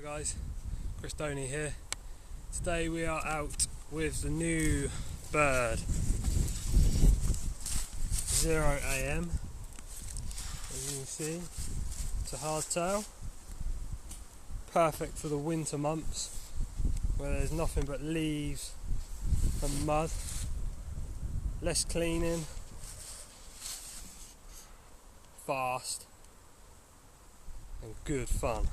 Guys, Chris Doney here. Today we are out with the new bird, 0 AM. As you can see, it's a hardtail, perfect for the winter months where there's nothing but leaves and mud, less cleaning, fast and good fun.